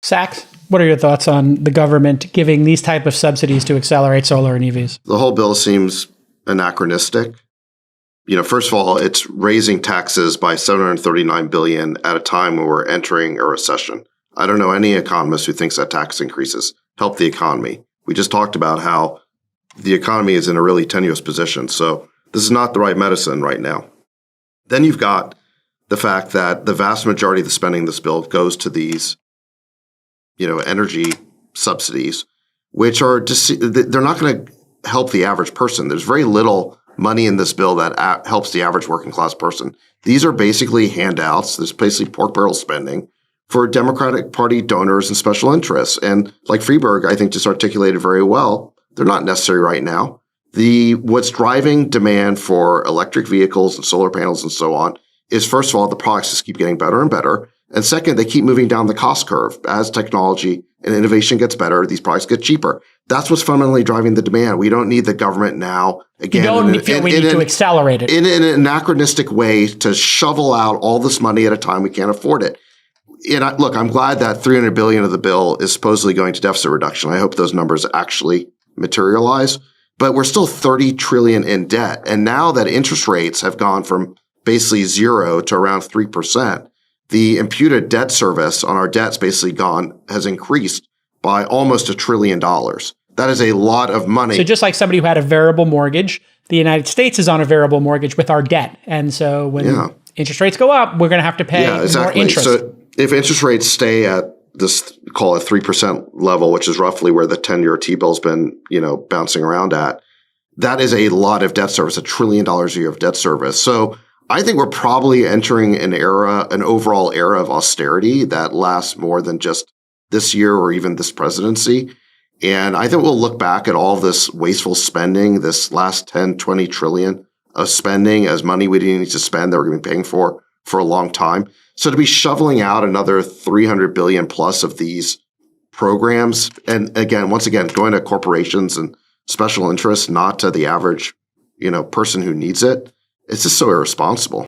Sachs, what are your thoughts on the government giving these type of subsidies to accelerate solar and EVs? The whole bill seems anachronistic. First of all, it's raising taxes by $739 billion at a time when we're entering a recession. I don't know any economist who thinks that tax increases help the economy. We just talked about how the economy is in a really tenuous position. So this is not the right medicine right now. Then you've got the fact that the vast majority of the spending in this bill goes to these, energy subsidies, which are they're not going to help the average person. There's very little money in this bill that helps the average working class person. These are basically handouts. There's basically pork barrel spending for Democratic Party donors and special interests. And like Freeberg, I think, just articulated very well, they're not necessary right now. What's driving demand for electric vehicles and solar panels and so on is, first of all, the products just keep getting better and better. And second, they keep moving down the cost curve. As technology and innovation gets better, these products get cheaper. That's what's fundamentally driving the demand. We don't need the government now. Again, you don't feel we need to accelerate it. In an anachronistic way to shovel out all this money at a time we can't afford it. And look, I'm glad that $300 billion of the bill is supposedly going to deficit reduction. I hope those numbers actually materialize. But we're still $30 trillion in debt. And now that interest rates have gone from basically 0 to around 3%, the imputed debt service on our debt's basically has increased by almost $1 trillion. That is a lot of money. So just like somebody who had a variable mortgage, the United States is on a variable mortgage with our debt. And so when interest rates go up, we're going to have to pay more interest. So if interest rates stay at this, call it 3% level, which is roughly where the 10-year T-bill's been, bouncing around at, that is a lot of debt service, $1 trillion a year of debt service. So I think we're probably entering an overall era of austerity that lasts more than just this year or even this presidency. And I think we'll look back at all of this wasteful spending, this last 10, 20 trillion of spending as money we didn't need to spend that we're going to be paying for a long time. So to be shoveling out another 300 billion plus of these programs, and once again, going to corporations and special interests, not to the average, person who needs it, it's just so irresponsible.